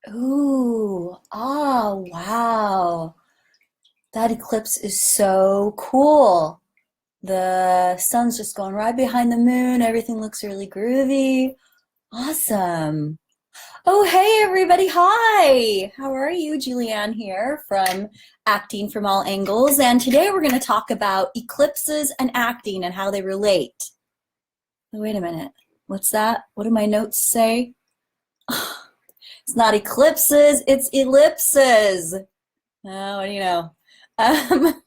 Ooh, wow. That eclipse is so cool. The sun's just going right behind the moon. Everything looks really groovy. Awesome. Oh, hey, everybody. Hi. How are you? Julianne here from Acting from All Angles. And today we're going to talk about eclipses and acting and how they relate. Oh, wait a minute. What's that? What do my notes say? It's not eclipses, it's ellipses. Oh, what do you know? Um,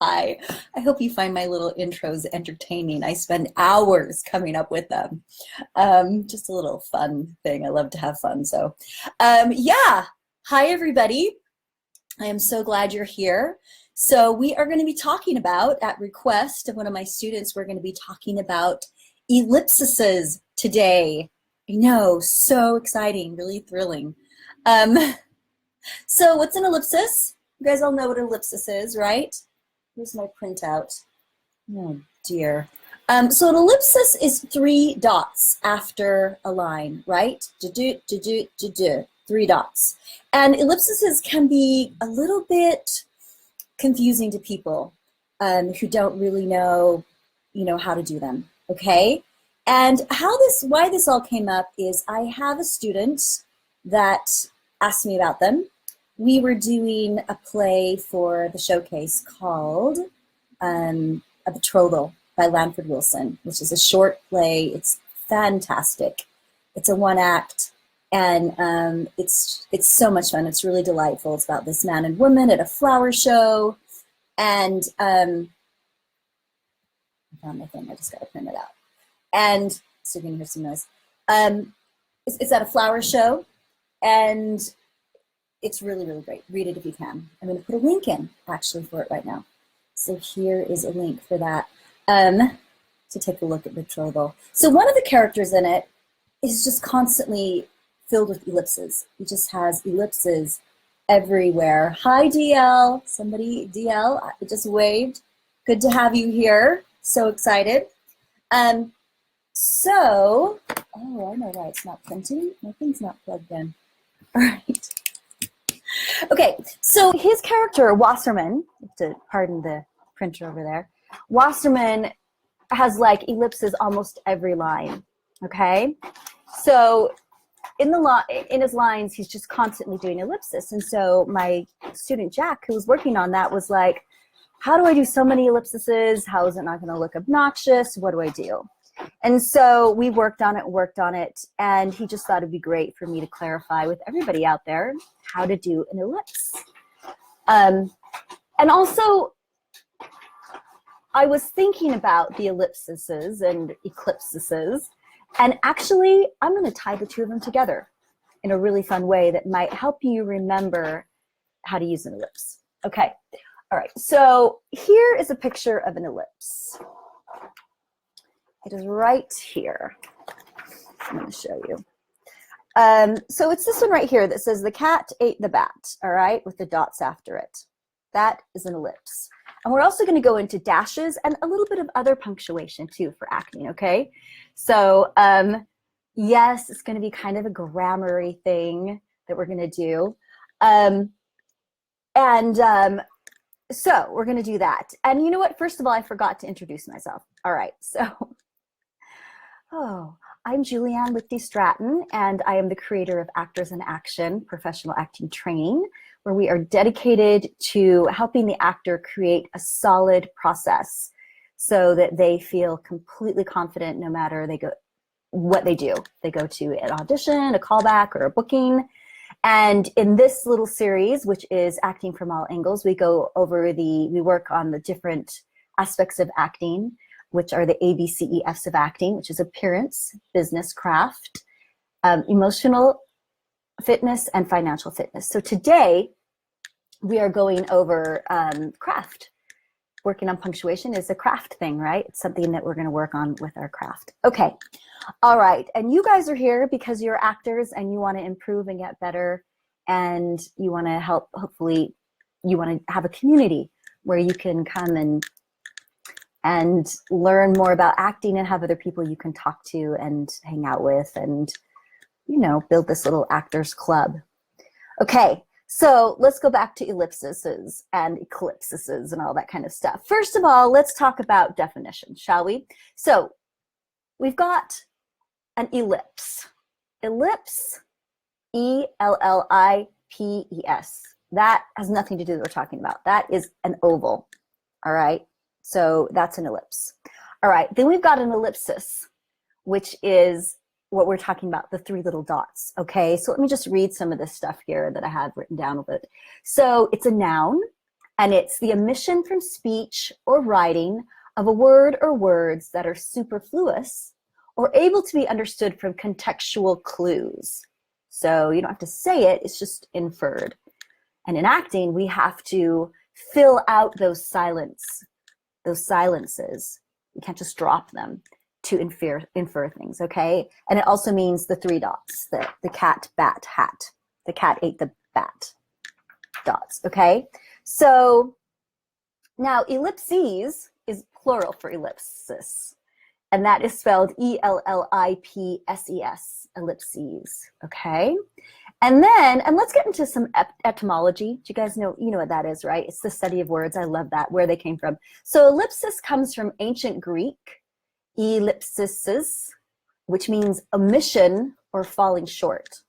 hi. I hope you find my little intros entertaining. I spend hours coming up with them. Just a little fun thing. I love to have fun. So, yeah. Hi, everybody. I am so glad you're here. So we are going to be talking about, at request of one of my students, we're going to be talking about ellipses today. I know, so exciting, really thrilling. Um, so what's an ellipsis? You guys all know what an ellipsis is, right? Here's my printout. Oh dear. So an ellipsis is three dots after a line, right? Three dots. And ellipses can be a little bit confusing to people who don't really know, how to do them, okay? And why this all came up is I have a student that asked me about them. We were doing a play for the showcase called A Betrothal by Lanford Wilson, which is a short play. It's fantastic. It's a one act, and it's so much fun. It's really delightful. It's about this man and woman at a flower show, and I found my thing. I just got to print it out. And so you're gonna hear some noise. It's at a flower show, and it's really, really great. Read it if you can. I'm going to put a link in actually for it right now. So here is a link for that to take a look at Betrothal. So one of the characters in it is just constantly filled with ellipses. He just has ellipses everywhere. Hi, DL. Somebody, DL, I just waved. Good to have you here. So excited. Oh, I know why it's not printing. My thing's not plugged in. All right. Okay, so his character, Wasserman, to pardon the printer over there, Wasserman has like ellipses almost every line, okay? So in his lines, he's just constantly doing ellipsis. And so my student, Jack, who was working on that, was like, how do I do so many ellipses? How is it not gonna look obnoxious? What do I do? And so we worked on it, and he just thought it'd be great for me to clarify with everybody out there how to do an ellipse. And also, I was thinking about the ellipses and eclipses, and actually, I'm going to tie the two of them together in a really fun way that might help you remember how to use an ellipse. Okay, all right, so here is a picture of an ellipse. It is right here. I'm going to show you. So it's this one right here that says the cat ate the bat, all right, with the dots after it. That is an ellipse. And we're also going to go into dashes and a little bit of other punctuation too for acting, okay? So yes, it's going to be kind of a grammar-y thing that we're going to do. So we're going to do that. And you know what? First of all, I forgot to introduce myself. All right, so I'm Julianne Lichty Stratton, and I am the creator of Actors in Action, professional acting training, where we are dedicated to helping the actor create a solid process so that they feel completely confident no matter what they do. They go to an audition, a callback, or a booking. And in this little series, which is Acting from All Angles, we work on the different aspects of acting, which are the ABCEFs of acting, which is appearance, business, craft, emotional fitness, and financial fitness. So today, we are going over craft. Working on punctuation is a craft thing, right? It's something that we're going to work on with our craft. Okay, all right. And you guys are here because you're actors and you want to improve and get better, and you want to help, hopefully, you want to have a community where you can come and learn more about acting and have other people you can talk to and hang out with and you know, build this little actors club. Okay, so let's go back to ellipses and eclipses and all that kind of stuff. First of all, let's talk about definitions, shall we? So we've got an ellipse. Ellipse, E-L-L-I-P-E-S. That has nothing to do with what we're talking about. That is an oval, all right? So that's an ellipse. All right, then we've got an ellipsis, which is what we're talking about, the three little dots, okay? So let me just read some of this stuff here that I have written down a bit. So it's a noun, and it's the omission from speech or writing of a word or words that are superfluous or able to be understood from contextual clues. So you don't have to say it, it's just inferred. And in acting, we have to fill out those silences. You can't just drop them to infer things, okay? And it also means the three dots, the cat, bat, hat. The cat ate the bat. Dots, okay? So now ellipses is plural for ellipsis, and that is spelled E-L-L-I-P-S-E-S, ellipses, okay? And let's get into some etymology. Do you guys know, you know what that is, right? It's the study of words. I love that, where they came from. So ellipsis comes from ancient Greek, ellipsis, which means omission or falling short,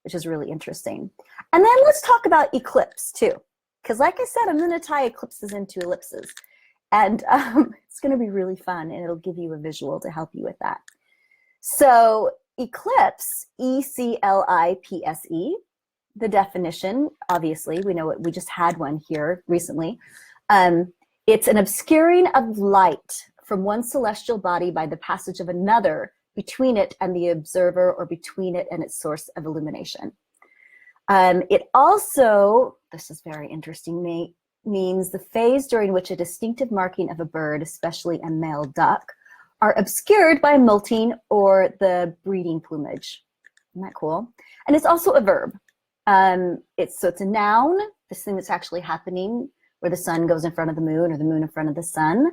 which is really interesting. And then let's talk about eclipse too, because like I said, I'm going to tie eclipses into ellipses, and it's going to be really fun, and it'll give you a visual to help you with that. So eclipse, E-C-L-I-P-S-E, the definition, obviously, we know it, we just had one here recently. It's an obscuring of light from one celestial body by the passage of another between it and the observer, or between it and its source of illumination. It also, this is very interesting, means the phase during which a distinctive marking of a bird, especially a male duck, are obscured by molting or the breeding plumage. Isn't that cool? And it's also a verb. So it's a noun, this thing that's actually happening, where the sun goes in front of the moon or the moon in front of the sun.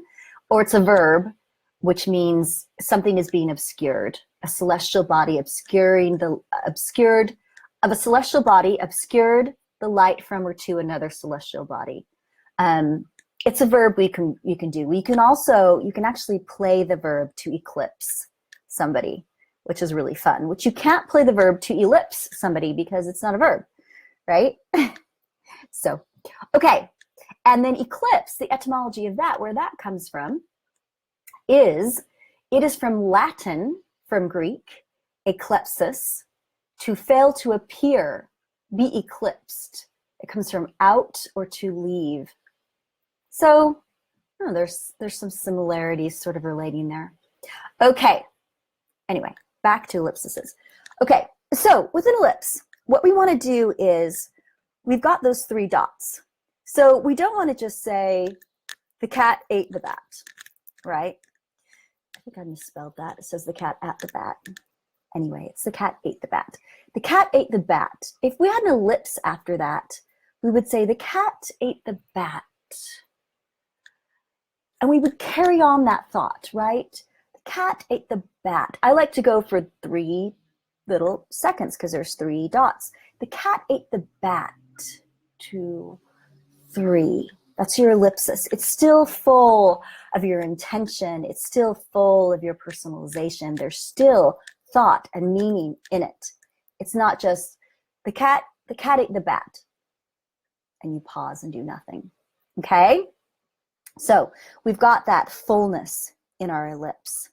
Or it's a verb, which means something is being obscured. A celestial body obscured the light from or to another celestial body. It's a verb you can do. You can actually play the verb to eclipse somebody, which is really fun, which you can't play the verb to ellipse somebody because it's not a verb, right? So, okay. And then eclipse, the etymology of that, where that comes from, it is from Latin, from Greek, eklepsis, to fail to appear, be eclipsed. It comes from out or to leave. So there's some similarities sort of relating there. Okay, anyway, back to ellipses. Okay, so with an ellipse, what we want to do is, we've got those three dots. So we don't want to just say, the cat ate the bat, right? I think I misspelled that. It says the cat at the bat. Anyway, it's the cat ate the bat. The cat ate the bat. If we had an ellipse after that, we would say the cat ate the bat. And we would carry on that thought, right? The cat ate the bat. I like to go for 3 little seconds because there's 3 dots. The cat ate the bat. 2, 3. That's your ellipsis. It's still full of your intention. It's still full of your personalization. There's still thought and meaning in it. It's not just the cat ate the bat, and you pause and do nothing. Okay? So we've got that fullness in our ellipse.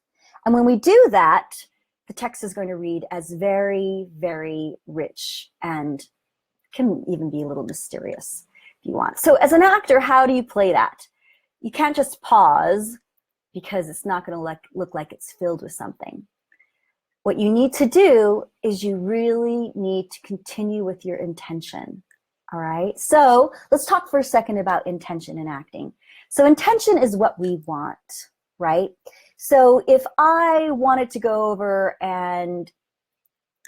And when we do that, the text is going to read as very, very rich, and can even be a little mysterious if you want. So as an actor, how do you play that? You can't just pause, because it's not going to look like it's filled with something. What you need to do is you really need to continue with your intention. All right, so let's talk for a second about intention in acting. So intention is what we want, right? So if I wanted to go over and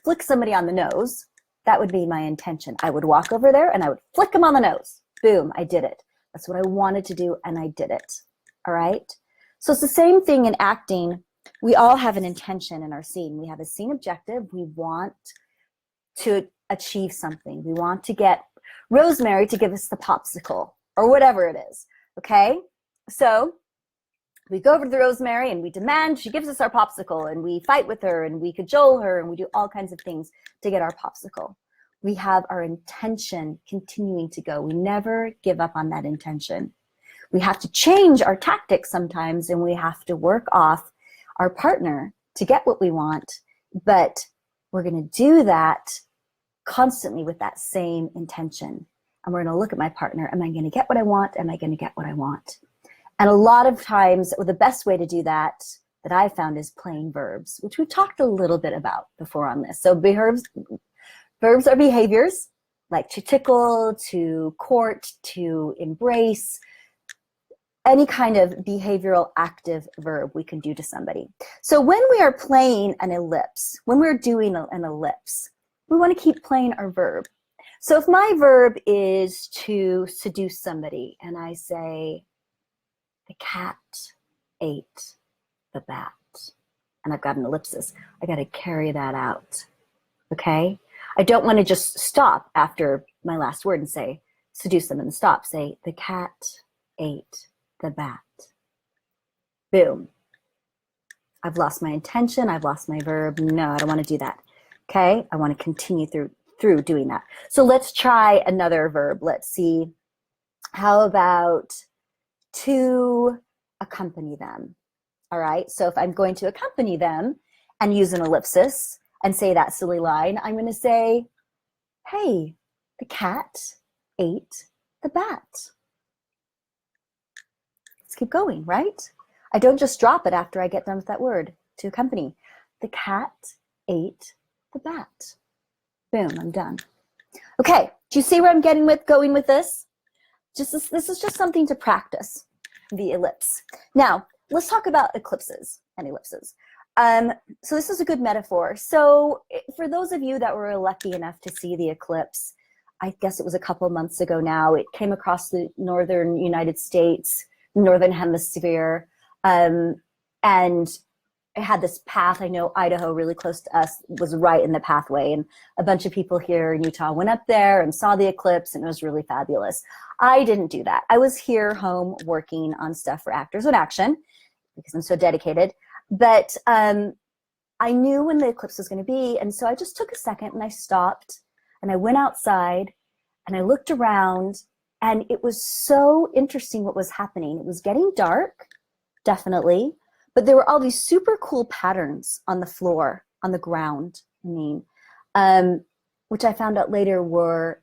flick somebody on the nose, that would be my intention. I would walk over there and I would flick them on the nose. Boom, I did it. That's what I wanted to do, and I did it. All right? So it's the same thing in acting. We all have an intention in our scene. We have a scene objective. We want to achieve something. We want to get Rosemary to give us the popsicle or whatever it is, okay? So we go over to the Rosemary and we demand she gives us our popsicle, and we fight with her and we cajole her and we do all kinds of things to get our popsicle. We have our intention continuing to go. We never give up on that intention. We have to change our tactics sometimes, and we have to work off our partner to get what we want, but we're going to do that constantly with that same intention. And we're going to look at my partner. Am I going to get what I want? Am I going to get what I want? And a lot of times, the best way to do that I found is playing verbs, which we've talked a little bit about before on this. So verbs are behaviors like to tickle, to court, to embrace, any kind of behavioral active verb we can do to somebody. So when we are playing an ellipse, when we're doing an ellipse, we want to keep playing our verb. So if my verb is to seduce somebody and I say, the cat ate the bat, and I've got an ellipsis, I got to carry that out, okay? I don't want to just stop after my last word and say, seduce them and stop. Say, the cat ate the bat. Boom. I've lost my intention. I've lost my verb. No, I don't want to do that. Okay, I want to continue through doing that. So let's try another verb. Let's see. How about to accompany them? All right, so if I'm going to accompany them and use an ellipsis and say that silly line, I'm going to say, hey, the cat ate the bat. Keep going, right? I don't just drop it after I get done with that word, to accompany. The cat ate the bat. Boom, I'm done. Okay, do you see where I'm going with this? This is just something to practice, the ellipse. Now, let's talk about eclipses and ellipses. So this is a good metaphor. So for those of you that were lucky enough to see the eclipse, I guess it was a couple of months ago now, it came across the northern United States, northern hemisphere, and it had this path. I know Idaho, really close to us, was right in the pathway, and a bunch of people here in Utah went up there and saw the eclipse, and it was really fabulous. I didn't do that. I was here home working on stuff for Actors in Action because I'm so dedicated, but I knew when the eclipse was going to be, and so I just took a second and I stopped and I went outside and I looked around. And it was so interesting what was happening. It was getting dark, definitely, but there were all these super cool patterns on the floor, on the ground, which I found out later were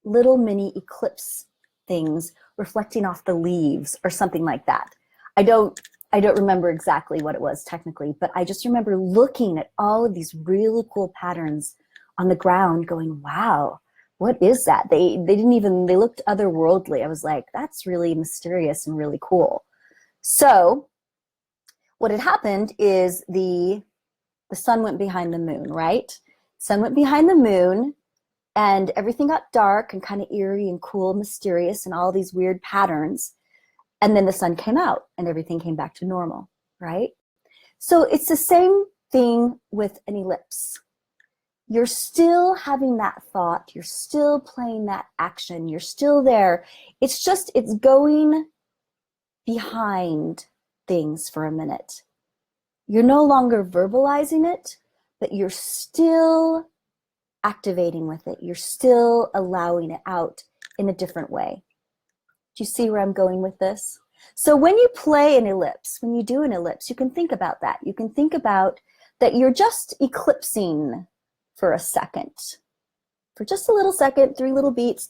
little mini eclipse things reflecting off the leaves or something like that. I don't remember exactly what it was technically, but I just remember looking at all of these really cool patterns on the ground going, wow. What is that? They looked otherworldly. I was like, that's really mysterious and really cool. So what had happened is the sun went behind the moon, right? Sun went behind the moon and everything got dark and kind of eerie and cool, mysterious, and all these weird patterns. And then the sun came out and everything came back to normal, right? So it's the same thing with an ellipse. You're still having that thought, you're still playing that action, you're still there. It's going behind things for a minute. You're no longer verbalizing it, but you're still activating with it. You're still allowing it out in a different way. Do you see where I'm going with this? So when you play an ellipse, when you do an ellipse, you can think about that. You can think about that you're just eclipsing for a second, for just a little second, 3 little beats,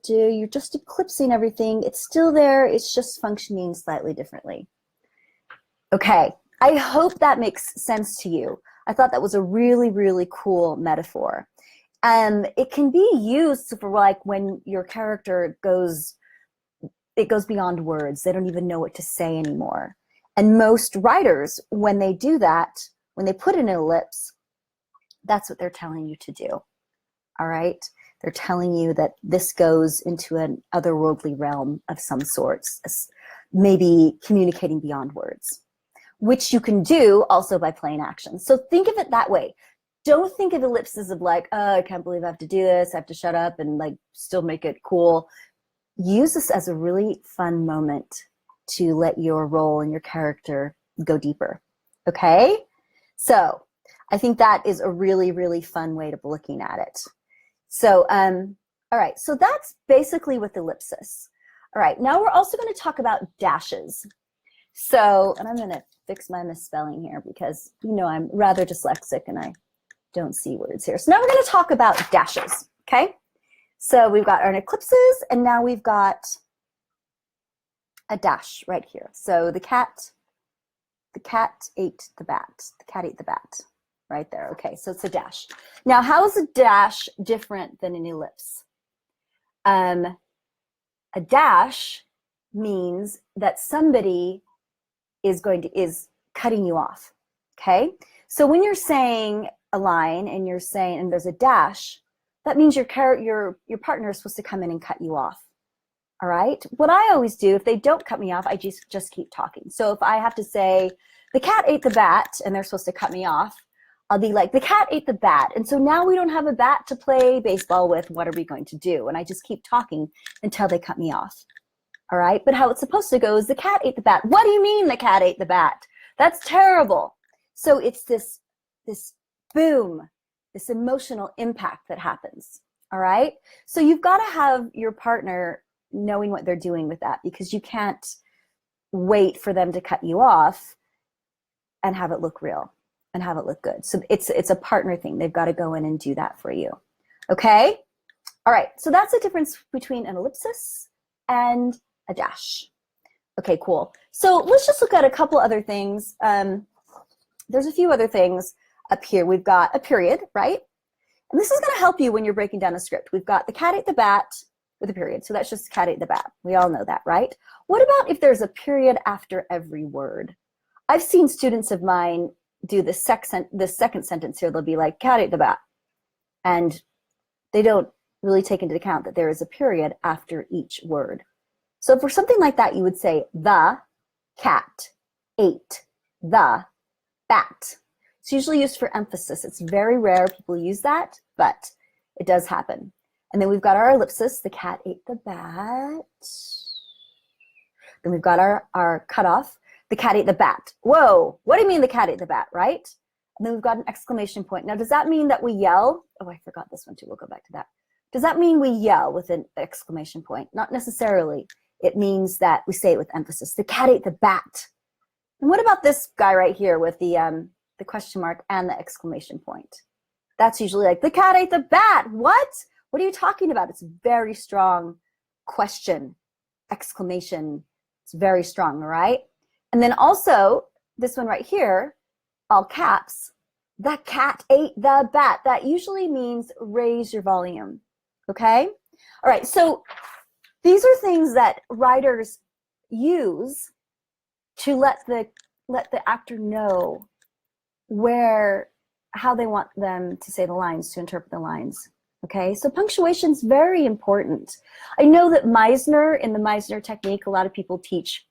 you're just eclipsing everything. It's still there, it's just functioning slightly differently. Okay, I hope that makes sense to you. I thought that was a really, really cool metaphor. It can be used for like when your character goes beyond words. They don't even know what to say anymore. And most writers, when they do that, when they put in an ellipse, that's what they're telling you to do, all right? They're telling you that this goes into an otherworldly realm of some sorts, maybe communicating beyond words, which you can do also by playing action. So think of it that way. don't think of ellipses of like, oh, I can't believe I have to do this. I have to shut up and like still make it cool. Use this as a really fun moment to let your role and your character go deeper. Okay? So I think that is a really, really fun way of looking at it. So, all right, so that's basically with ellipsis. All right, now we're also going to talk about dashes. So, and I'm going to fix my misspelling here because, you know, I'm rather dyslexic and I don't see words here. So now we're going to talk about dashes, okay? So we've got our ellipses, and now we've got a dash right here. So the cat ate the bat. The cat ate the bat. Right there. Okay, so it's a dash. Now, how is a dash different than an ellipse? A dash means that somebody is cutting you off. Okay, so when you're saying a line and you're saying and there's a dash, that means your partner is supposed to come in and cut you off. All right. What I always do, if they don't cut me off, I just keep talking. So if I have to say the cat ate the bat and they're supposed to cut me off, I'll be like, the cat ate the bat. And so now we don't have a bat to play baseball with. What are we going to do? And I just keep talking until they cut me off. All right. But how it's supposed to go is the cat ate the bat. What do you mean the cat ate the bat? That's terrible. So it's this boom, this emotional impact that happens. All right. So you've got to have your partner knowing what they're doing with that, because you can't wait for them to cut you off and have it look real and have it look good. So it's a partner thing. They've got to go in and do that for you. Okay. All right. So that's the difference between an ellipsis and a dash. Okay, cool. So let's just look at a couple other things. There's a few other things up here. We've got a period, right? And this is going to help you when you're breaking down a script. We've got the cat ate the bat with a period. So that's just cat ate the bat. We all know that, right? What about if there's a period after every word? I've seen students of mine do the second sentence here. They'll be like, cat ate the bat. And they don't really take into account that there is a period after each word. So for something like that, you would say, the cat ate the bat. It's usually used for emphasis. It's very rare people use that, but it does happen. And then we've got our ellipsis, the cat ate the bat. Then we've got our cutoff, the cat ate the bat. Whoa, what do you mean the cat ate the bat, right? And then we've got an exclamation point. Now, does that mean that we yell? Oh, I forgot this one too. We'll go back to that. Does that mean we yell with an exclamation point? Not necessarily. It means that we say it with emphasis. The cat ate the bat. And what about this guy right here with the question mark and the exclamation point? That's usually like, the cat ate the bat. What? What are you talking about? It's a very strong question, exclamation. It's very strong, all right? And then also, this one right here, all caps, the cat ate the bat. That usually means raise your volume, okay? All right, so these are things that writers use to let the actor know how they want them to say the lines, to interpret the lines. Okay, so punctuation is very important. I know that Meisner, in the Meisner technique, a lot of people teach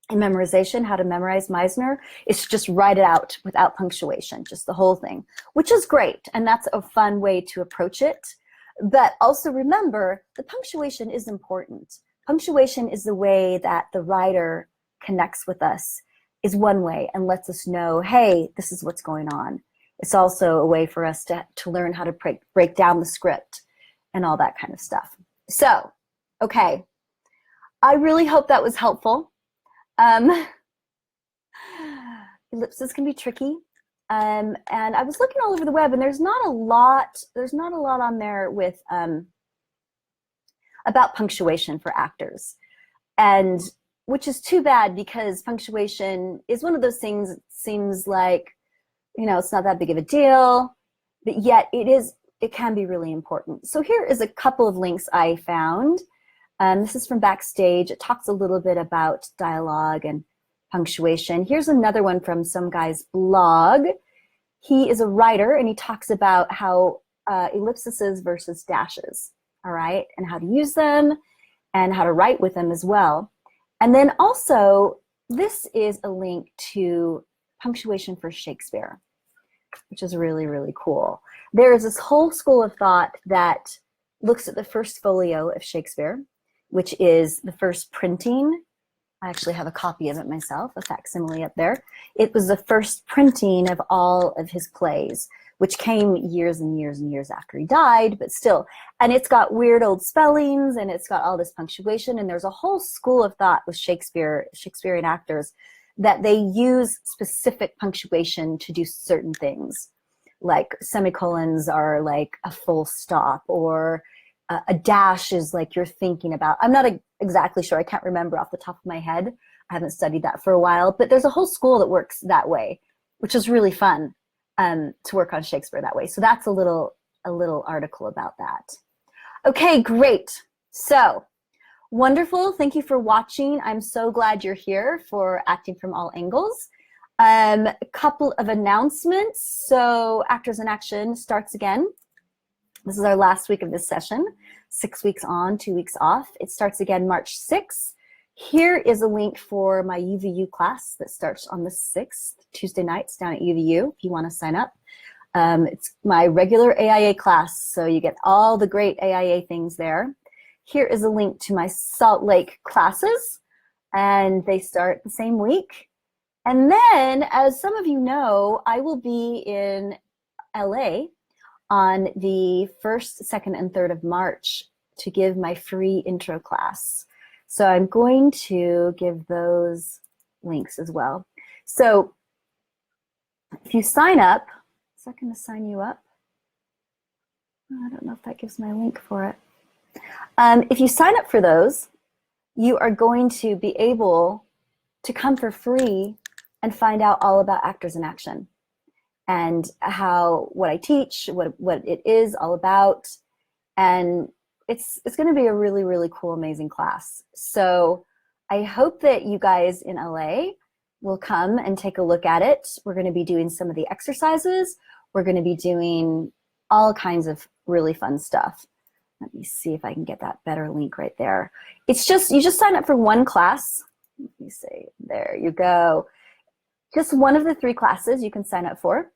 in memorization how to memorize Meisner. It's just write it out without punctuation, just the whole thing, which is great. And that's a fun way to approach it. But also remember, the punctuation is important. Punctuation is the way that the writer connects with us, is one way, and lets us know, hey, this is what's going on. It's also a way for us to learn how to break down the script and all that kind of stuff. So, okay, I really hope that was helpful. Ellipses can be tricky. And I was looking all over the web, and there's not a lot on there with about punctuation for actors, and which is too bad, because punctuation is one of those things that seems like, you know, it's not that big of a deal, but yet it can be really important. So here is a couple of links I found. This is from Backstage. It talks a little bit about dialogue and punctuation. Here's another one from some guy's blog. He is a writer, and he talks about how ellipses versus dashes, all right, and how to use them and how to write with them as well. And then also, this is a link to punctuation for Shakespeare. which is really, really cool. There is this whole school of thought that looks at the first folio of Shakespeare, which is the first printing. I actually have a copy of it myself, a facsimile up there. It was the first printing of all of his plays, which came years and years and years after he died, but still. And it's got weird old spellings, and it's got all this punctuation, and there's a whole school of thought with Shakespearean actors, that they use specific punctuation to do certain things. Like semicolons are like a full stop, or a dash is like you're thinking about. I'm not exactly sure. I can't remember off the top of my head. I haven't studied that for a while, but there's a whole school that works that way, which is really fun to work on Shakespeare that way. So that's a little article about that. Okay, great. So wonderful. Thank you for watching. I'm so glad you're here for Acting from All Angles. A couple of announcements. So Actors in Action starts again. This is our last week of this session, 6 weeks on, 2 weeks off. It starts again March 6th. Here is a link for my UVU class that starts on the 6th, Tuesday nights down at UVU, if you want to sign up. It's my regular AIA class, so you get all the great AIA things there. Here is a link to my Salt Lake classes, and they start the same week. And then, as some of you know, I will be in LA on the 1st, 2nd, and 3rd of March to give my free intro class. So I'm going to give those links as well. So if you sign up, is that going to sign you up? I don't know if that gives my link for it. If you sign up for those, you are going to be able to come for free and find out all about Actors in Action, and what I teach, what it is all about. And it's going to be a really, really cool, amazing class. So I hope that you guys in LA will come and take a look at it. We're going to be doing some of the exercises. We're going to be doing all kinds of really fun stuff. Let me see if I can get that better link right there. It's just, you just sign up for one class. Let me see, there you go. Just one of the 3 classes you can sign up for.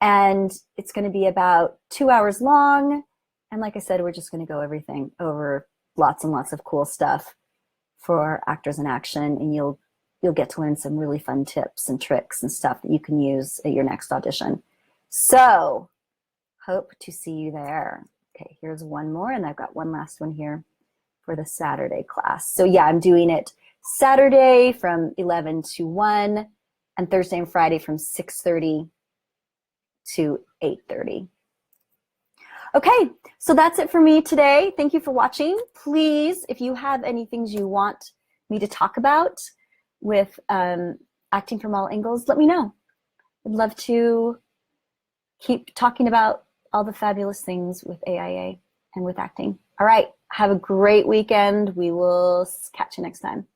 And it's going to be about 2 hours long. And like I said, we're just going to go over lots and lots of cool stuff for Actors in Action. And you'll get to learn some really fun tips and tricks and stuff that you can use at your next audition. So hope to see you there. Okay, here's one more, and I've got one last one here for the Saturday class. So yeah, I'm doing it Saturday from 11 to 1, and Thursday and Friday from 6:30 to 8:30. Okay, so that's it for me today. Thank you for watching. Please, if you have any things you want me to talk about with Acting from All Angles, let me know. I'd love to keep talking about all the fabulous things with AIA and with acting. All right, have a great weekend. We will catch you next time.